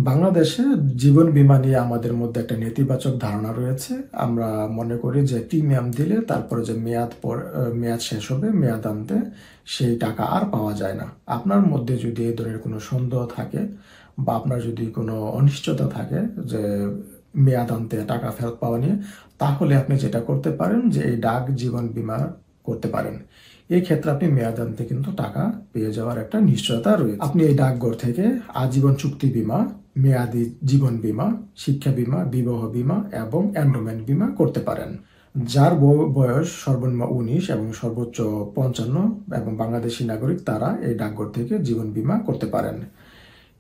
বাংলাদেশে জীবন বীমা নিয়ে আমাদের মধ্যে একটা নেতিবাচক ধারণা রয়েছে। আমরা মনে করি যে প্রিমিয়াম দিলে তারপরে যে মেয়াদ শেষ হবে, মেয়াদ আনতে সেই টাকা আর পাওয়া যায় না। আপনার মধ্যে যদি এই ধরনের কোনো সন্দেহ থাকে বা আপনার যদি কোনো অনিশ্চয়তা থাকে যে মেয়াদ আনতে টাকা ফেরত পাওয়া নিয়ে, তাহলে আপনি যেটা করতে পারেন যে এই ডাক জীবন বীমা করতে পারেন। এই ক্ষেত্রে আপনি মেয়াদ আনতে কিন্তু টাকা পেয়ে যাওয়ার একটা নিশ্চয়তা রয়েছে। আপনি এই ডাকঘর থেকে আজীবন চুক্তি বীমা, মেয়াদি জীবন বীমা, শিক্ষা বীমা, বিবাহ বীমা এবং এন্ডোমেন্ট বীমা করতে পারেন। যার বয়স সর্বনিম্ন 19 এবং সর্বোচ্চ 55 এবং বাংলাদেশি নাগরিক, তারা এই ডাকঘর থেকে জীবন বীমা করতে পারেন।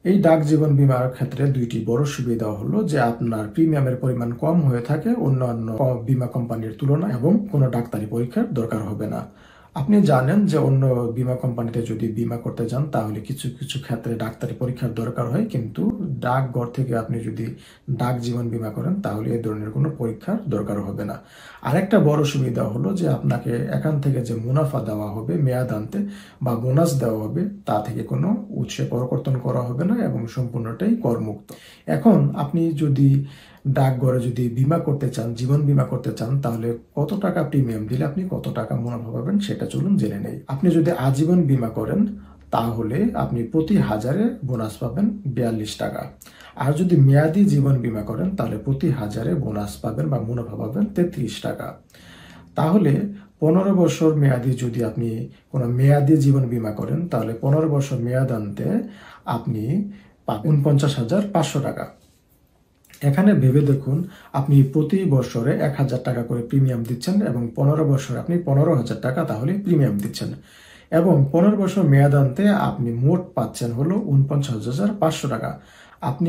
এই ডাক জীবন বীমার ক্ষেত্রে দুইটি বড় সুবিধা হলো যে আপনার প্রিমিয়ামের পরিমাণ কম হয়ে থাকে অন্যান্য বীমা কোম্পানির তুলনায় এবং কোনো ডাক্তারি পরীক্ষার দরকার হবে না। আপনি জানেন যে অন্য বীমা কোম্পানিতে যদি বীমা করতে যান তাহলে কিছু কিছু ক্ষেত্রে ডাক্তারি পরীক্ষার দরকার হয়, কিন্তু ডাকঘর থেকে আপনি যদি ডাক জীবন বীমা করেন তাহলে এই ধরনের কোনো পরীক্ষার দরকার হবে না। আরেকটা বড় সুবিধা হলো যে আপনাকে এখান থেকে যে মুনাফা দেওয়া হবে মেয়াদ আনতে বা বোনাস দেওয়া হবে, তা থেকে কোনো উৎসে পরিবর্তন করা হবে না এবং সম্পূর্ণটাই করমুক্ত। এখন আপনি যদি ডাকঘরে যদি বীমা করতে চান, জীবন বীমা করতে চান, তাহলে কত টাকা প্রিমিয়াম দিলে আপনি কত টাকা মুনাফা পাবেন সেটা চলুন জেনে নেই। আপনি যদি আজীবন বীমা করেন তাহলে আপনি প্রতি হাজারে বোনাস পাবেন 42 টাকা। আর যদি মেয়াদি জীবন বীমা করেন তাহলে প্রতি হাজারে বোনাস পাবেন বা মুনাফা পাবেন 33 টাকা। তাহলে 15 বছর মেয়াদি যদি আপনি কোনো মেয়াদি জীবন বীমা করেন তাহলে 15 বছর মেয়াদ আনতে আপনি পাবেন 49,500 টাকা। এখানে ভেবে দেখুন, আপনি প্রতি বছরে 1,000 টাকা করে প্রিমিয়াম দিচ্ছেন এবং 15 বছরে আপনি 15,000 টাকা তাহলে প্রিমিয়াম দিচ্ছেন এবং 15 বছর মেয়াদ আনতে আপনি মোট পাচ্ছেন হলো 49,500 টাকা। আপনি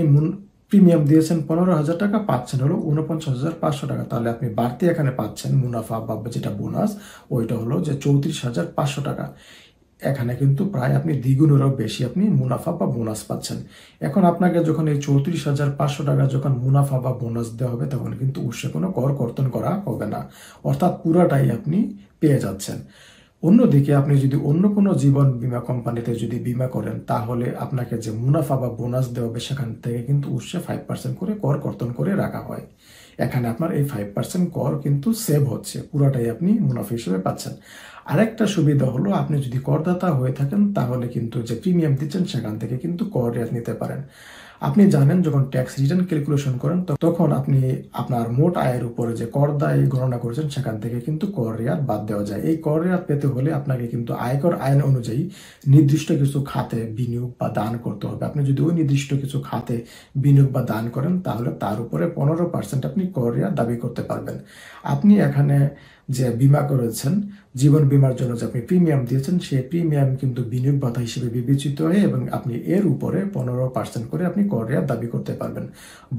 প্রিমিয়াম দিয়েছেন 15,000 টাকা, পাচ্ছেন হলো 49,500 টাকা। তাহলে আপনি বাড়তি এখানে পাচ্ছেন মুনাফা বা যেটা বোনাস, ওইটা হলো যে 34,500 টাকা। এখানে কিন্তু প্রায় আপনি দ্বিগুণেরও বেশি আপনি মুনাফা বা বোনাস পাচ্ছেন। এখন আপনাকে যখন এই 34,500 টাকা যখন মুনাফা বা বোনাস দেওয়া হবে তখন কিন্তু উৎসে কোনো কর কর্তন করা হবে না, অর্থাৎ পুরাটাই আপনি পেয়ে যাচ্ছেন। অন্যদিকে আপনি যদি অন্য কোনো জীবন বীমা কোম্পানিতে যদি বীমা করেন তাহলে আপনাকে যে মুনাফা বা বোনাস দেওয়া হবে সেখান থেকে কিন্তু উৎসে 5% করে কর কর্তন করে রাখা হয়। এখানে আপনার এই 5% কর কিন্তু সেভ হচ্ছে, পুরোটাই আপনি মুনাফা হিসেবে পাচ্ছেন। আরেকটা সুবিধা হলো আপনি যদি করদাতা হয়ে থাকেন তাহলে কিন্তু যে প্রিমিয়াম দিচ্ছেন সেখান থেকে কিন্তু কর রেয়াত নিতে পারেন। আপনি জানেন যখন ট্যাক্স রিটার্ন ক্যালকুলেশন করেন তখন আপনি আপনার মোট আয়ের উপরে যে কর দায় গণনা করেছেন সেখান থেকে কিন্তু কর রেয়াত বাদ দেওয়া যায়। এই কর রেয়াত পেতে হলে আপনাকে কিন্তু আয়কর আইন অনুযায়ী নির্দিষ্ট কিছু খাতে বিনিয়োগ বা দান করতে হবে। আপনি যদি ওই নির্দিষ্ট কিছু খাতে বিনিয়োগ বা দান করেন তাহলে তার উপরে 15% আপনি কর রেয়াত দাবি করতে পারবেন। আপনি এখানে যে বীমা করেছেন, জীবন বীমার জন্য যে আপনি প্রিমিয়াম দিয়েছেন সেই প্রিমিয়াম কিন্তু বিনিয়োগ ভাতা হিসেবে বিবেচিত হয় এবং আপনি এর উপরে 15% করে আপনি কর রেয়াত দাবি করতে পারবেন।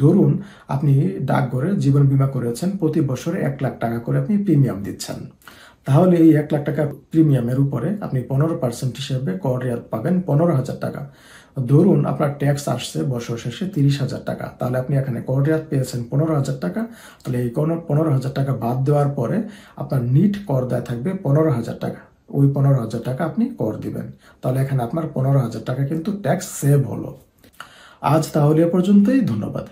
ধরুন আপনি ডাকঘরে জীবন বীমা করেছেন, প্রতি বছরে 1 লাখ টাকা করে আপনি প্রিমিয়াম দিচ্ছেন, তাহলে এই 1 লাখ টাকা প্রিমিয়ামের উপরে আপনি 15% হিসেবে কর রেয়াত পাবেন 15,000 টাকা। ধরুন আপনার ট্যাক্স আসছে বছর শেষে 30,000 টাকা, তাহলে আপনি এখানে কর রেয়াত পেয়েছেন 15,000 টাকা। তাহলে এই 15,000 টাকা বাদ দেওয়ার পরে আপনার নিট কর দায় থাকবে 15,000 টাকা। ওই 15,000 টাকা আপনি কর দিবেন, তাহলে এখানে আপনার 15,000 টাকা কিন্তু ট্যাক্স সেভ হলো। আজ তাহলে এ পর্যন্তই, ধন্যবাদ।